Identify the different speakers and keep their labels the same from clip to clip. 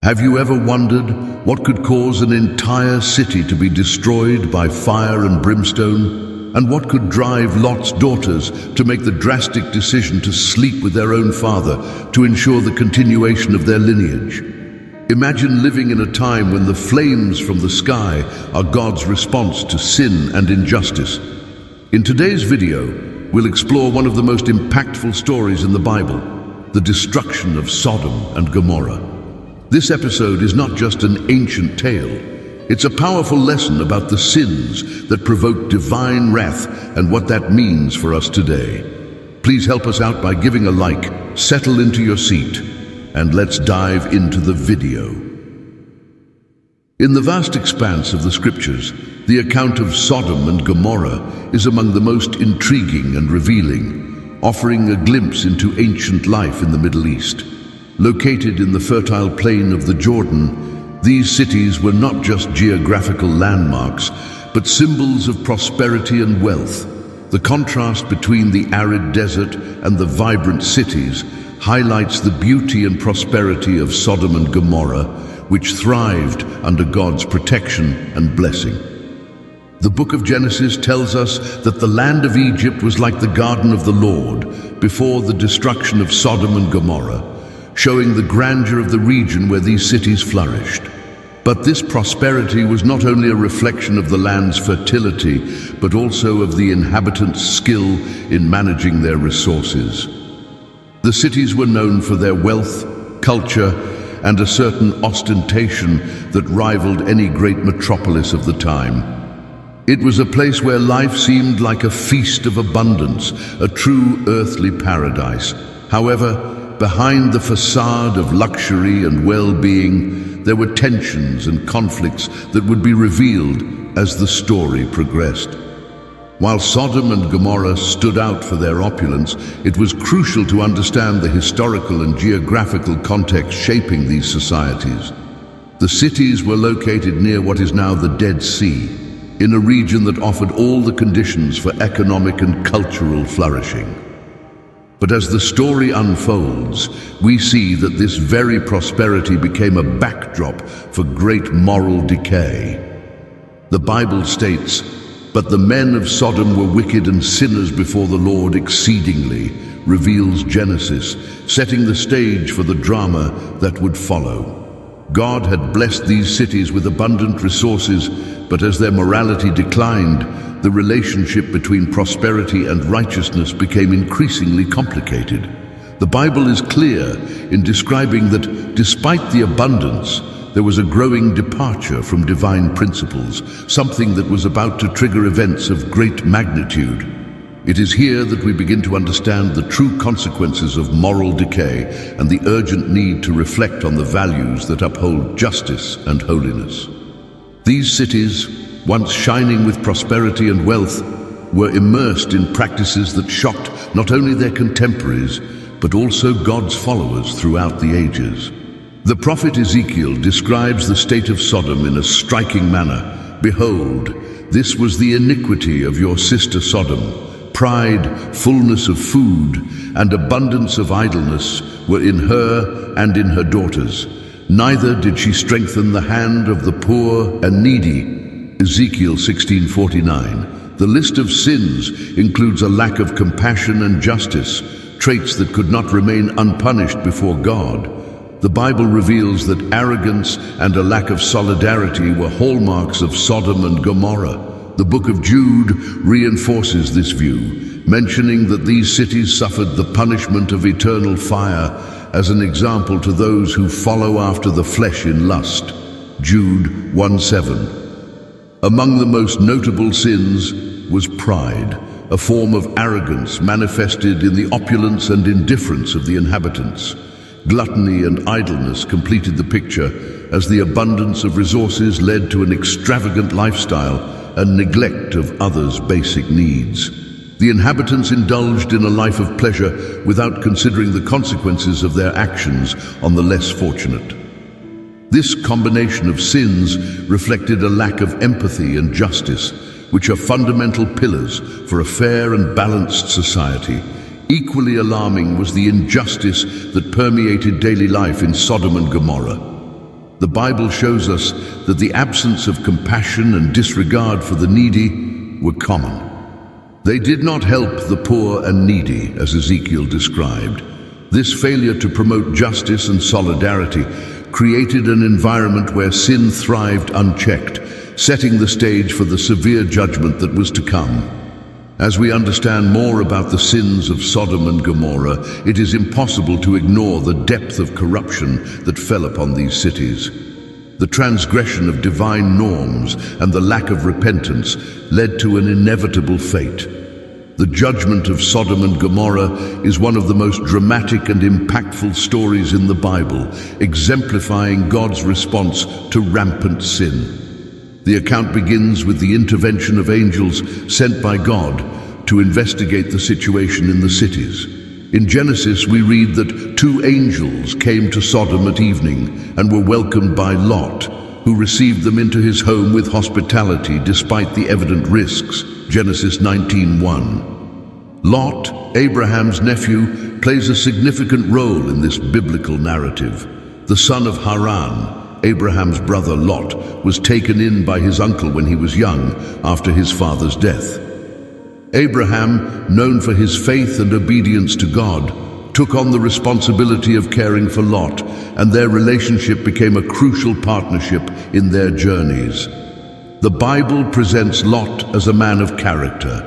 Speaker 1: Have you ever wondered what could cause an entire city to be destroyed by fire and brimstone? And what could drive Lot's daughters to make the drastic decision to sleep with their own father to ensure the continuation of their lineage? Imagine living in a time when the flames from the sky are God's response to sin and injustice. In today's video, we'll explore one of the most impactful stories in the Bible, the destruction of Sodom and Gomorrah. This episode is not just an ancient tale. It's a powerful lesson about the sins that provoke divine wrath and what that means for us today. Please help us out by giving a like, settle into your seat, and let's dive into the video. In the vast expanse of the scriptures, the account of Sodom and Gomorrah is among the most intriguing and revealing, offering a glimpse into ancient life in the Middle East. Located in the fertile plain of the Jordan, these cities were not just geographical landmarks, but symbols of prosperity and wealth. The contrast between the arid desert and the vibrant cities highlights the beauty and prosperity of Sodom and Gomorrah, which thrived under God's protection and blessing. The book of Genesis tells us that the land of Egypt was like the garden of the Lord before the destruction of Sodom and Gomorrah, showing the grandeur of the region where these cities flourished. But this prosperity was not only a reflection of the land's fertility, but also of the inhabitants' skill in managing their resources. The cities were known for their wealth, culture, and a certain ostentation that rivaled any great metropolis of the time. It was a place where life seemed like a feast of abundance, a true earthly paradise. However, behind the facade of luxury and well-being, there were tensions and conflicts that would be revealed as the story progressed. While Sodom and Gomorrah stood out for their opulence, it was crucial to understand the historical and geographical context shaping these societies. The cities were located near what is now the Dead Sea, in a region that offered all the conditions for economic and cultural flourishing. But as the story unfolds, we see that this very prosperity became a backdrop for great moral decay. The Bible states, "But the men of Sodom were wicked and sinners before the Lord exceedingly," reveals Genesis, setting the stage for the drama that would follow. God had blessed these cities with abundant resources, but as their morality declined, the relationship between prosperity and righteousness became increasingly complicated. The Bible is clear in describing that despite the abundance, there was a growing departure from divine principles, something that was about to trigger events of great magnitude. It is here that we begin to understand the true consequences of moral decay and the urgent need to reflect on the values that uphold justice and holiness. These cities, once shining with prosperity and wealth, were immersed in practices that shocked not only their contemporaries, but also God's followers throughout the ages. The prophet Ezekiel describes the state of Sodom in a striking manner. "Behold, this was the iniquity of your sister Sodom. Pride, fullness of food, and abundance of idleness were in her and in her daughters. Neither did she strengthen the hand of the poor and needy." Ezekiel 16:49. The list of sins includes a lack of compassion and justice, traits that could not remain unpunished before God. The Bible reveals that arrogance and a lack of solidarity were hallmarks of Sodom and Gomorrah. The book of Jude reinforces this view, mentioning that these cities suffered the punishment of eternal fire as an example to those who follow after the flesh in lust. Jude 1:7. Among the most notable sins was pride, a form of arrogance manifested in the opulence and indifference of the inhabitants. Gluttony and idleness completed the picture, as the abundance of resources led to an extravagant lifestyle and neglect of others' basic needs. The inhabitants indulged in a life of pleasure without considering the consequences of their actions on the less fortunate. This combination of sins reflected a lack of empathy and justice, which are fundamental pillars for a fair and balanced society. Equally alarming was the injustice that permeated daily life in Sodom and Gomorrah. The Bible shows us that the absence of compassion and disregard for the needy were common. They did not help the poor and needy, as Ezekiel described. This failure to promote justice and solidarity created an environment where sin thrived unchecked, setting the stage for the severe judgment that was to come. As we understand more about the sins of Sodom and Gomorrah, it is impossible to ignore the depth of corruption that fell upon these cities. The transgression of divine norms and the lack of repentance led to an inevitable fate. The judgment of Sodom and Gomorrah is one of the most dramatic and impactful stories in the Bible, exemplifying God's response to rampant sin. The account begins with the intervention of angels sent by God to investigate the situation in the cities. In Genesis, we read that 2 angels came to Sodom at evening and were welcomed by Lot, who received them into his home with hospitality despite the evident risks. Genesis 19:1. Lot, Abraham's nephew, plays a significant role in this biblical narrative. The son of Haran, Abraham's brother Lot, was taken in by his uncle when he was young, after his father's death. Abraham, known for his faith and obedience to God, took on the responsibility of caring for Lot, and their relationship became a crucial partnership in their journeys. The Bible presents Lot as a man of character,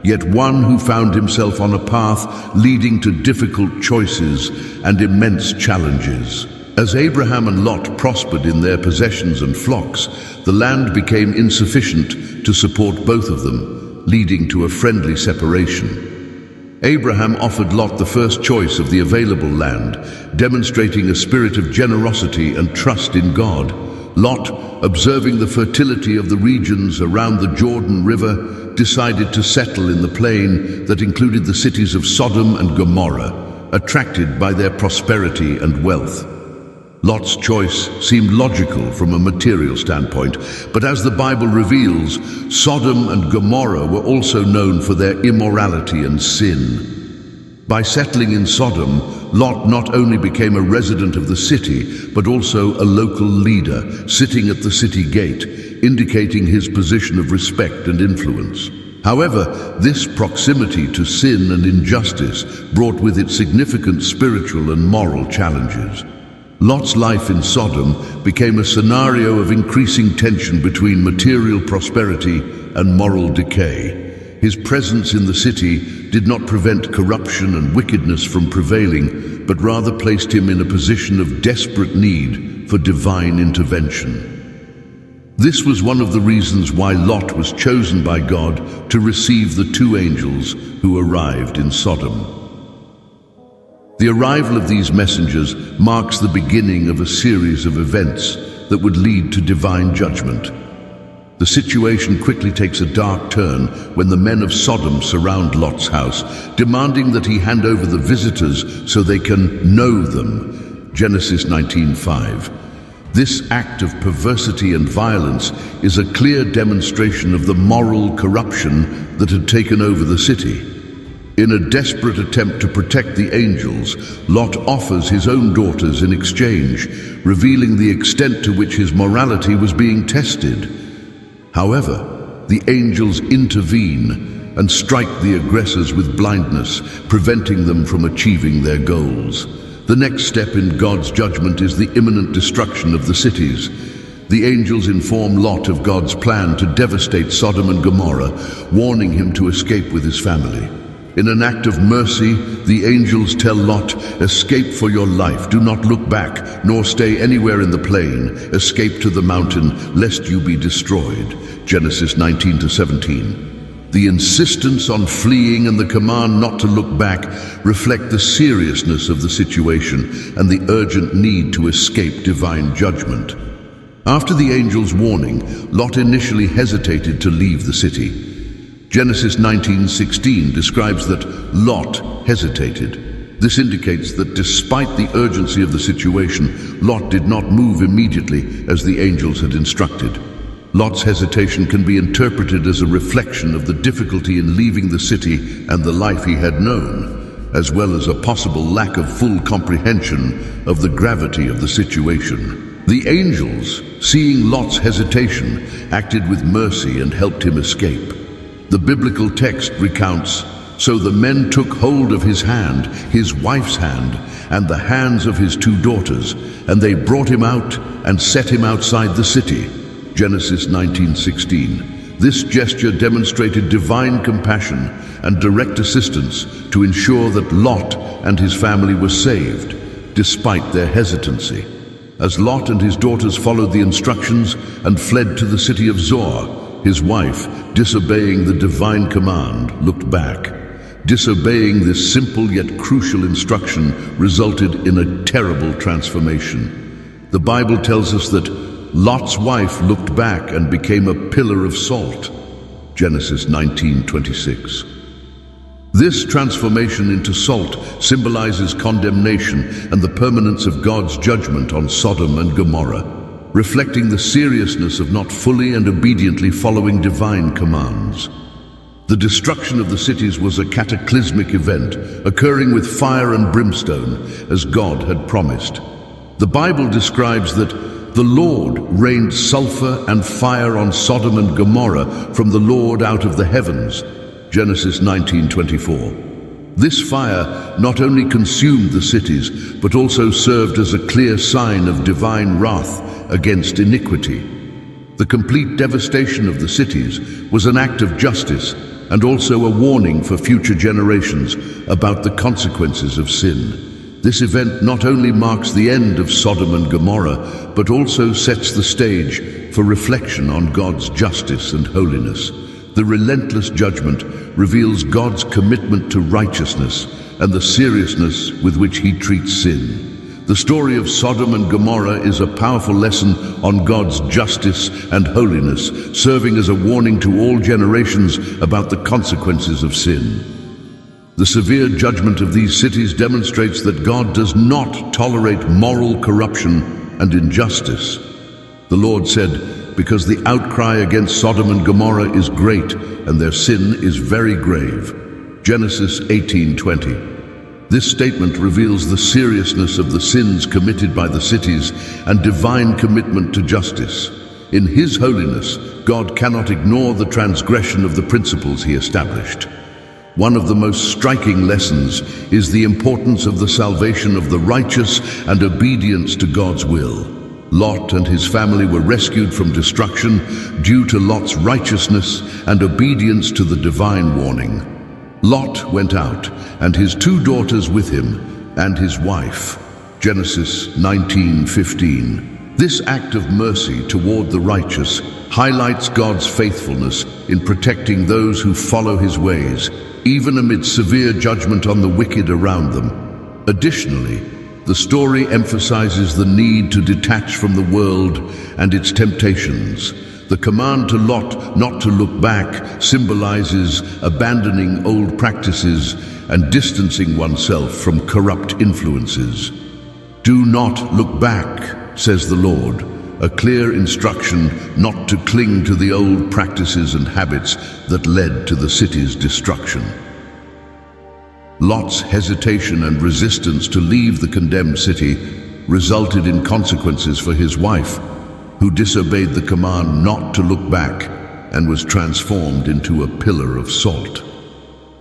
Speaker 1: yet one who found himself on a path leading to difficult choices and immense challenges. As Abraham and Lot prospered in their possessions and flocks, the land became insufficient to support both of them, leading to a friendly separation. Abraham offered Lot the first choice of the available land, demonstrating a spirit of generosity and trust in God. Lot, observing the fertility of the regions around the Jordan River, decided to settle in the plain that included the cities of Sodom and Gomorrah, attracted by their prosperity and wealth. Lot's choice seemed logical from a material standpoint, but as the Bible reveals, Sodom and Gomorrah were also known for their immorality and sin. By settling in Sodom, Lot not only became a resident of the city, but also a local leader, sitting at the city gate, indicating his position of respect and influence. However, this proximity to sin and injustice brought with it significant spiritual and moral challenges. Lot's life in Sodom became a scenario of increasing tension between material prosperity and moral decay. His presence in the city did not prevent corruption and wickedness from prevailing, but rather placed him in a position of desperate need for divine intervention. This was one of the reasons why Lot was chosen by God to receive the 2 angels who arrived in Sodom. The arrival of these messengers marks the beginning of a series of events that would lead to divine judgment. The situation quickly takes a dark turn when the men of Sodom surround Lot's house, demanding that he hand over the visitors so they can know them. Genesis 19:5. This act of perversity and violence is a clear demonstration of the moral corruption that had taken over the city. In a desperate attempt to protect the angels, Lot offers his own daughters in exchange, revealing the extent to which his morality was being tested. However, the angels intervene and strike the aggressors with blindness, preventing them from achieving their goals. The next step in God's judgment is the imminent destruction of the cities. The angels inform Lot of God's plan to devastate Sodom and Gomorrah, warning him to escape with his family. In an act of mercy, the angels tell Lot, "Escape for your life, do not look back, nor stay anywhere in the plain. Escape to the mountain, lest you be destroyed." Genesis 19-17. The insistence on fleeing and the command not to look back reflect the seriousness of the situation and the urgent need to escape divine judgment. After the angels' warning, Lot initially hesitated to leave the city. Genesis 19:16 describes that Lot hesitated. This indicates that despite the urgency of the situation, Lot did not move immediately as the angels had instructed. Lot's hesitation can be interpreted as a reflection of the difficulty in leaving the city and the life he had known, as well as a possible lack of full comprehension of the gravity of the situation. The angels, seeing Lot's hesitation, acted with mercy and helped him escape. The biblical text recounts, "So the men took hold of his hand, his wife's hand, and the hands of his 2 daughters, and they brought him out and set him outside the city." Genesis 19:16. This gesture demonstrated divine compassion and direct assistance to ensure that Lot and his family were saved, despite their hesitancy. As Lot and his daughters followed the instructions and fled to the city of Zoar, his wife, disobeying the divine command, looked back. Disobeying this simple yet crucial instruction resulted in a terrible transformation. The Bible tells us that Lot's wife looked back and became a pillar of salt. Genesis 19:26. This transformation into salt symbolizes condemnation and the permanence of God's judgment on Sodom and Gomorrah, reflecting the seriousness of not fully and obediently following divine commands. The destruction of the cities was a cataclysmic event, occurring with fire and brimstone, as God had promised. The Bible describes that the Lord rained sulfur and fire on Sodom and Gomorrah from the Lord out of the heavens. Genesis 19:24. This fire not only consumed the cities, but also served as a clear sign of divine wrath against iniquity. The complete devastation of the cities was an act of justice and also a warning for future generations about the consequences of sin. This event not only marks the end of Sodom and Gomorrah, but also sets the stage for reflection on God's justice and holiness. The relentless judgment reveals God's commitment to righteousness and the seriousness with which he treats sin. The story of Sodom and Gomorrah is a powerful lesson on God's justice and holiness, serving as a warning to all generations about the consequences of sin. The severe judgment of these cities demonstrates that God does not tolerate moral corruption and injustice. The Lord said, "Because the outcry against Sodom and Gomorrah is great, and their sin is very grave." Genesis 18:20. This statement reveals the seriousness of the sins committed by the cities and divine commitment to justice. In His holiness, God cannot ignore the transgression of the principles He established. One of the most striking lessons is the importance of the salvation of the righteous and obedience to God's will. Lot and his family were rescued from destruction due to Lot's righteousness and obedience to the divine warning. Lot went out, and his 2 daughters with him, and his wife. Genesis 19:15. This act of mercy toward the righteous highlights God's faithfulness in protecting those who follow His ways, even amid severe judgment on the wicked around them. Additionally, the story emphasizes the need to detach from the world and its temptations. The command to Lot not to look back symbolizes abandoning old practices and distancing oneself from corrupt influences. "Do not look back," says the Lord, a clear instruction not to cling to the old practices and habits that led to the city's destruction. Lot's hesitation and resistance to leave the condemned city resulted in consequences for his wife, who disobeyed the command not to look back and was transformed into a pillar of salt.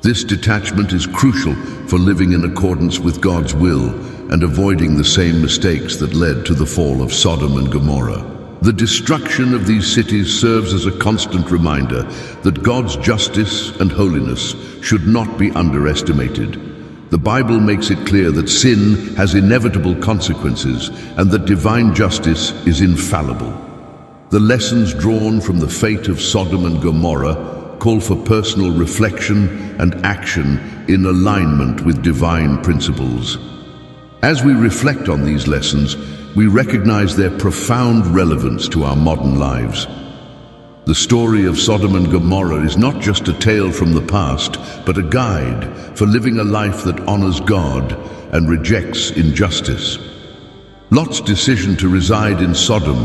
Speaker 1: This detachment is crucial for living in accordance with God's will and avoiding the same mistakes that led to the fall of Sodom and Gomorrah. The destruction of these cities serves as a constant reminder that God's justice and holiness should not be underestimated. The Bible makes it clear that sin has inevitable consequences and that divine justice is infallible. The lessons drawn from the fate of Sodom and Gomorrah call for personal reflection and action in alignment with divine principles. As we reflect on these lessons, we recognize their profound relevance to our modern lives. The story of Sodom and Gomorrah is not just a tale from the past, but a guide for living a life that honors God and rejects injustice. Lot's decision to reside in Sodom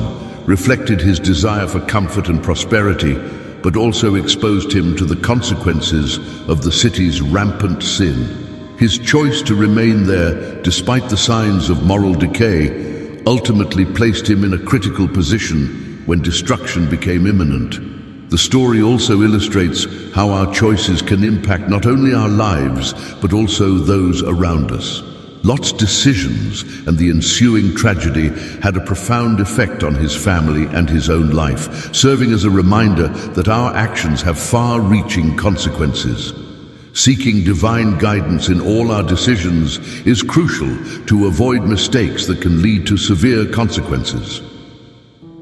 Speaker 1: reflected his desire for comfort and prosperity, but also exposed him to the consequences of the city's rampant sin. His choice to remain there, despite the signs of moral decay, ultimately placed him in a critical position when destruction became imminent. The story also illustrates how our choices can impact not only our lives, but also those around us. Lot's decisions and the ensuing tragedy had a profound effect on his family and his own life, serving as a reminder that our actions have far-reaching consequences. Seeking divine guidance in all our decisions is crucial to avoid mistakes that can lead to severe consequences.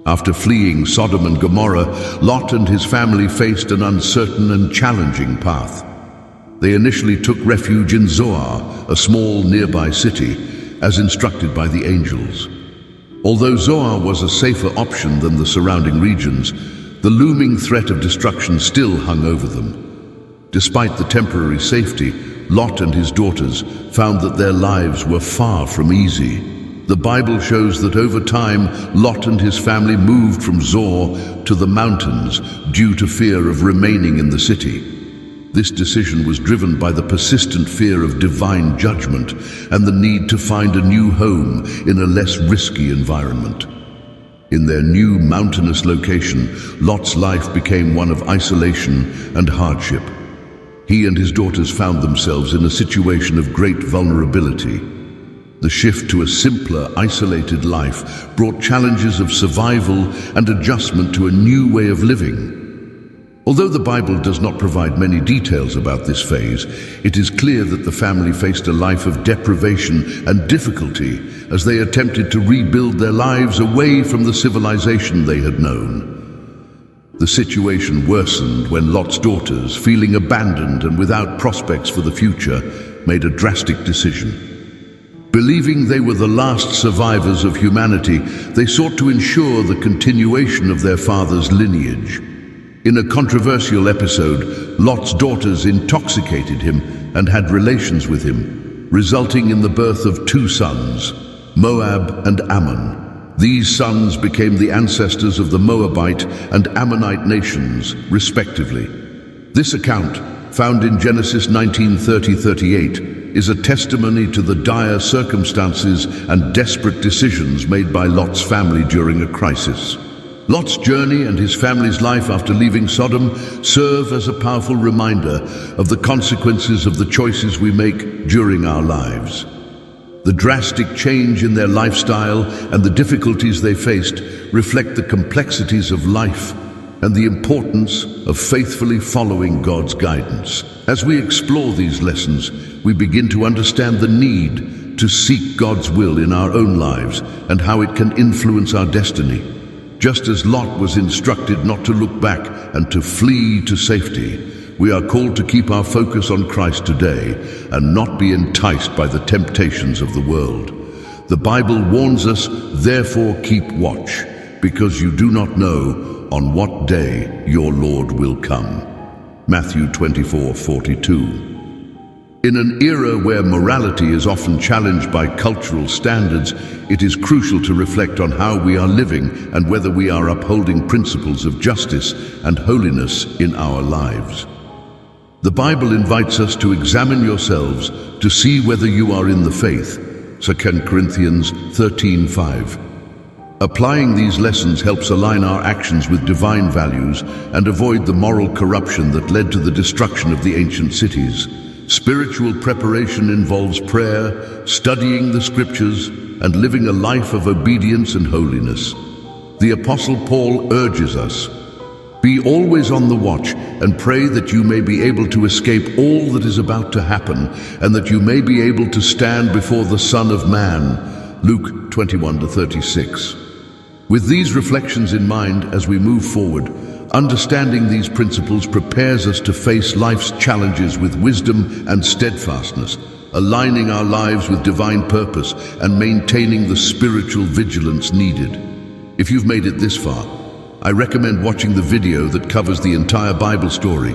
Speaker 1: After fleeing Sodom and Gomorrah, Lot and his family faced an uncertain and challenging path. They initially took refuge in Zoar, a small nearby city, as instructed by the angels. Although Zoar was a safer option than the surrounding regions, the looming threat of destruction still hung over them. Despite the temporary safety, Lot and his daughters found that their lives were far from easy. The Bible shows that over time, Lot and his family moved from Zoar to the mountains due to fear of remaining in the city. This decision was driven by the persistent fear of divine judgment and the need to find a new home in a less risky environment. In their new mountainous location, Lot's life became one of isolation and hardship. He and his daughters found themselves in a situation of great vulnerability. The shift to a simpler, isolated life brought challenges of survival and adjustment to a new way of living. Although the Bible does not provide many details about this phase, it is clear that the family faced a life of deprivation and difficulty as they attempted to rebuild their lives away from the civilization they had known. The situation worsened when Lot's daughters, feeling abandoned and without prospects for the future, made a drastic decision. Believing they were the last survivors of humanity, they sought to ensure the continuation of their father's lineage. In a controversial episode, Lot's daughters intoxicated him and had relations with him, resulting in the birth of two sons, Moab and Ammon. These sons became the ancestors of the Moabite and Ammonite nations, respectively. This account, found in Genesis 19:30-38, is a testimony to the dire circumstances and desperate decisions made by Lot's family during a crisis. Lot's journey and his family's life after leaving Sodom serve as a powerful reminder of the consequences of the choices we make during our lives. The drastic change in their lifestyle and the difficulties they faced reflect the complexities of life and the importance of faithfully following God's guidance. As we explore these lessons, we begin to understand the need to seek God's will in our own lives and how it can influence our destiny. Just as Lot was instructed not to look back and to flee to safety, we are called to keep our focus on Christ today and not be enticed by the temptations of the world. The Bible warns us, therefore keep watch, because you do not know on what day your Lord will come. Matthew 24:42. In an era where morality is often challenged by cultural standards, it is crucial to reflect on how we are living and whether we are upholding principles of justice and holiness in our lives. The Bible invites us to examine yourselves to see whether you are in the faith, 2 Corinthians 13:5. Applying these lessons helps align our actions with divine values and avoid the moral corruption that led to the destruction of the ancient cities. Spiritual preparation involves prayer, studying the scriptures, and living a life of obedience and holiness. The Apostle Paul urges us, "Be always on the watch and pray that you may be able to escape all that is about to happen and that you may be able to stand before the Son of Man." Luke 21:36. With these reflections in mind as we move forward, understanding these principles prepares us to face life's challenges with wisdom and steadfastness, aligning our lives with divine purpose and maintaining the spiritual vigilance needed. If you've made it this far, I recommend watching the video that covers the entire Bible story.